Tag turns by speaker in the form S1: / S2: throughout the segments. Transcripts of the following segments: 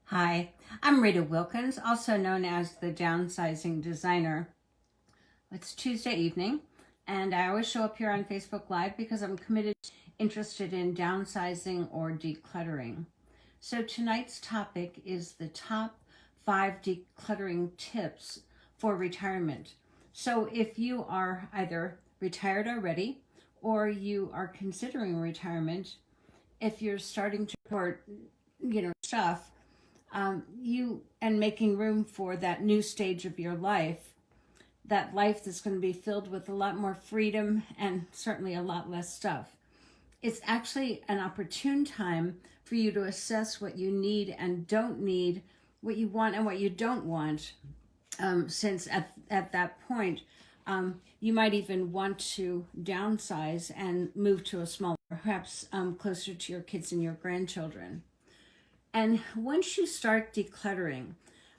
S1: Hi, I'm Rita Wilkins, also known as the Downsizing Designer. It's Tuesday evening, and I always show up here on Facebook Live because I'm interested in downsizing or decluttering. So tonight's topic is the top 5 decluttering tips for retirement. So if you are either retired already or you are considering retirement, if you're starting to report, stuff, you and making room for that new stage of your life, that life that's going to be filled with a lot more freedom and certainly a lot less stuff. It's actually an opportune time for you to assess what you need and don't need, what you want and what you don't want, since at that point, you might even want to downsize and move to a smaller, perhaps closer to your kids and your grandchildren. And once you start decluttering,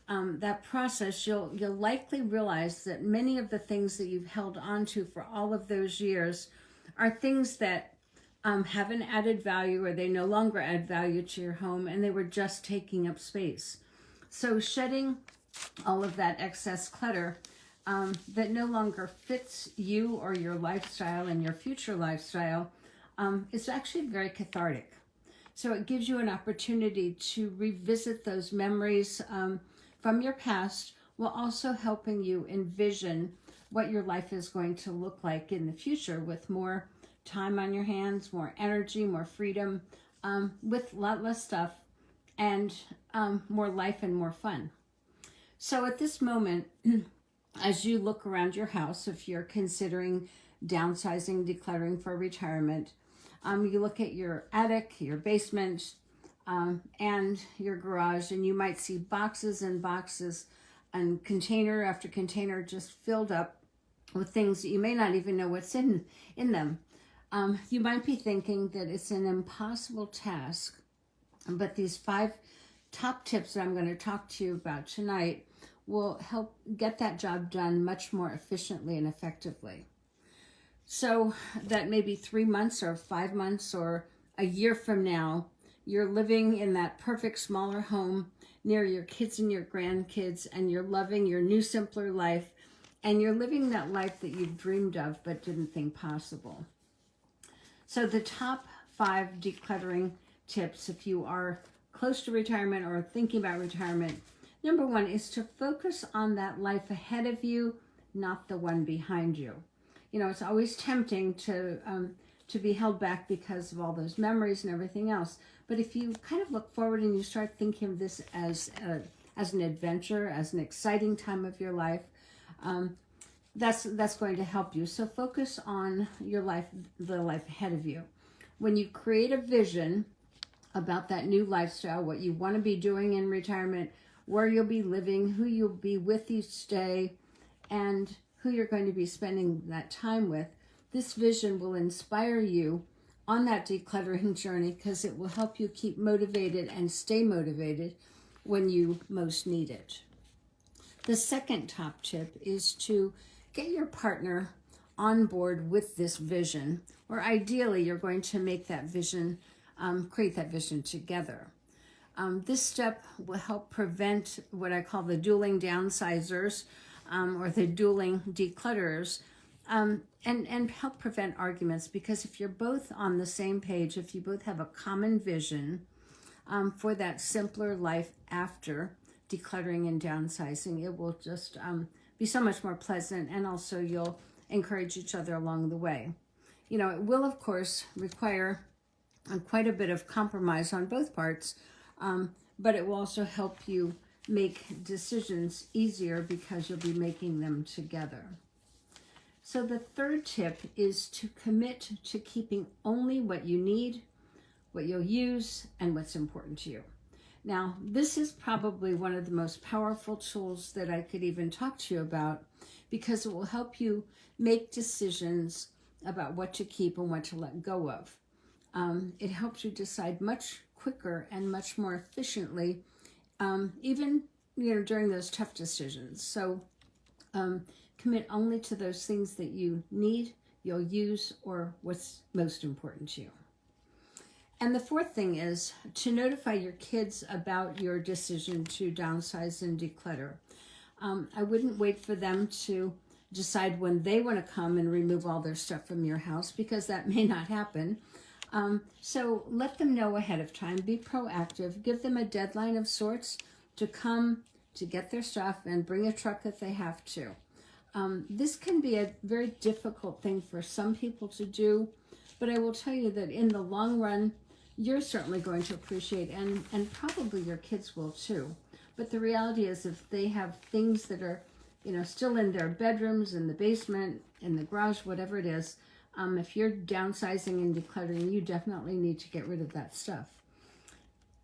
S1: that process, you'll likely realize that many of the things that you've held on to for all of those years are things that haven't added value, or they no longer add value to your home, and they were just taking up space. So shedding all of that excess clutter that no longer fits you or your lifestyle and your future lifestyle is actually very cathartic. So it gives you an opportunity to revisit those memories from your past, while also helping you envision what your life is going to look like in the future, with more time on your hands, more energy, more freedom, with a lot less stuff, and more life and more fun. So at this moment, as you look around your house, if you're considering downsizing, decluttering for retirement, you look at your attic, your basement, and your garage, and you might see boxes and boxes and container after container just filled up with things that you may not even know what's in them. You might be thinking that it's an impossible task, but these 5 top tips that I'm going to talk to you about tonight will help get that job done much more efficiently and effectively. So that maybe 3 months or 5 months or a year from now, you're living in that perfect smaller home near your kids and your grandkids, and you're loving your new, simpler life, and you're living that life that you've dreamed of but didn't think possible. So the top 5 decluttering tips, if you are close to retirement or thinking about retirement, number 1 is to focus on that life ahead of you, not the one behind you. You know, it's always tempting to be held back because of all those memories and everything else. But if you kind of look forward and you start thinking of this as an adventure, as an exciting time of your life, that's going to help you. So focus on your life, the life ahead of you. When you create a vision about that new lifestyle, what you want to be doing in retirement, where you'll be living, who you'll be with each day, and who you're going to be spending that time with, this vision will inspire you on that decluttering journey, because it will help you keep motivated and stay motivated when you most need it. The second top tip is to get your partner on board with this vision, or ideally you're going to make that vision, create that vision together. This step will help prevent what I call the dueling downsizers, or the dueling declutterers, and help prevent arguments, because if you're both on the same page, if you both have a common vision for that simpler life after decluttering and downsizing, it will just be so much more pleasant, and also you'll encourage each other along the way. You know, it will, of course, require quite a bit of compromise on both parts, but it will also help you make decisions easier because you'll be making them together. So the third tip is to commit to keeping only what you need, what you'll use, and what's important to you. Now, this is probably one of the most powerful tools that I could even talk to you about, because it will help you make decisions about what to keep and what to let go of. It helps you decide much quicker and much more efficiently, even during those tough decisions. So commit only to those things that you need, you'll use, or what's most important to you. And the fourth thing is to notify your kids about your decision to downsize and declutter. I wouldn't wait for them to decide when they want to come and remove all their stuff from your house, because that may not happen. So let them know ahead of time. Be proactive. Give them a deadline of sorts to come to get their stuff and bring a truck if they have to. This can be a very difficult thing for some people to do, but I will tell you that in the long run, you're certainly going to appreciate, and probably your kids will too. But the reality is, if they have things that are, still in their bedrooms, in the basement, in the garage, whatever it is, if you're downsizing and decluttering, you definitely need to get rid of that stuff.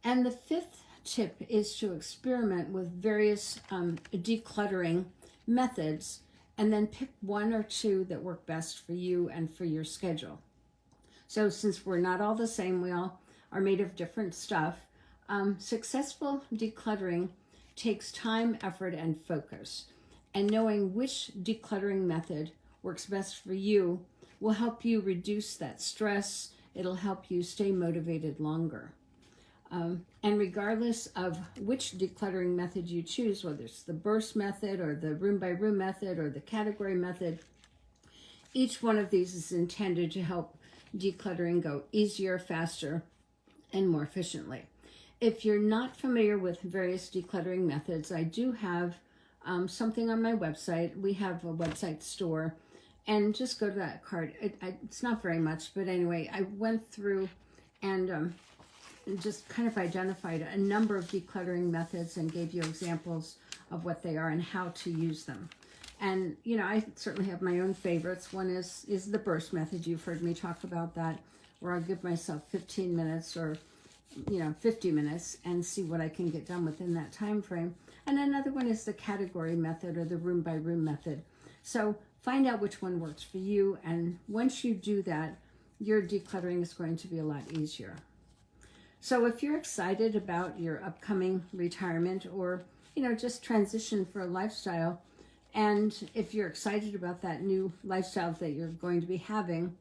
S1: And the fifth tip is to experiment with various decluttering methods, and then pick one or two that work best for you and for your schedule. So since we're not all the same, we all are made of different stuff, successful decluttering takes time, effort, and focus. And knowing which decluttering method works best for you will help you reduce that stress. It'll help you stay motivated longer. And regardless of which decluttering method you choose, whether it's the burst method or the room by room method or the category method, each one of these is intended to help decluttering go easier, faster, and more efficiently. If you're not familiar with various decluttering methods, I do have something on my website. We have a website store, and just go to that card. It's not very much, but anyway, I went through and just kind of identified a number of decluttering methods and gave you examples of what they are and how to use them. And, I certainly have my own favorites. One is the burst method. You've heard me talk about that, where I'll give myself 15 minutes or, 50 minutes and see what I can get done within that time frame. And another one is the category method or the room by room method. So find out which one works for you. And once you do that, your decluttering is going to be a lot easier. So if you're excited about your upcoming retirement or, just transition for a lifestyle, and if you're excited about that new lifestyle that you're going to be having,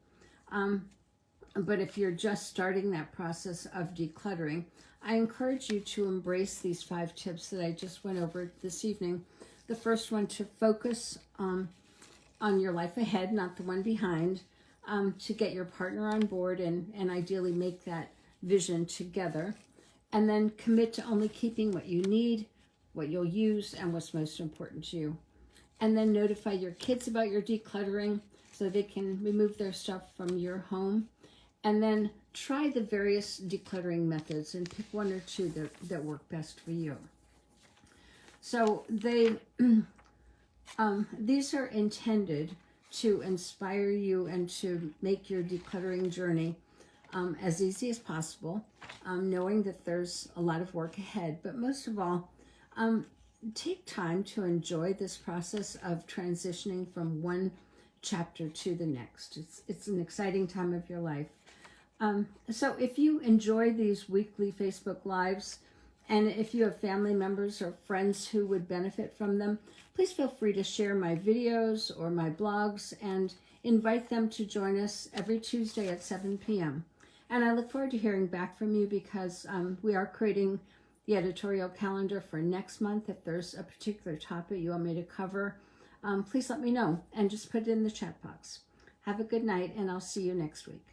S1: but if you're just starting that process of decluttering, I encourage you to embrace these 5 tips that I just went over this evening. The first one, to focus on your life ahead, not the one behind, to get your partner on board and ideally make that vision together, and then commit to only keeping what you need, what you'll use, and what's most important to you. And then notify your kids about your decluttering so they can remove their stuff from your home. And then try the various decluttering methods and pick one or two that work best for you. So these are intended to inspire you and to make your decluttering journey as easy as possible, knowing that there's a lot of work ahead. But most of all, take time to enjoy this process of transitioning from one chapter to the next. It's an exciting time of your life. So if you enjoy these weekly Facebook Lives, and if you have family members or friends who would benefit from them, please feel free to share my videos or my blogs and invite them to join us every Tuesday at 7 p.m. And I look forward to hearing back from you, because we are creating the editorial calendar for next month. If there's a particular topic you want me to cover, please let me know and just put it in the chat box. Have a good night, and I'll see you next week.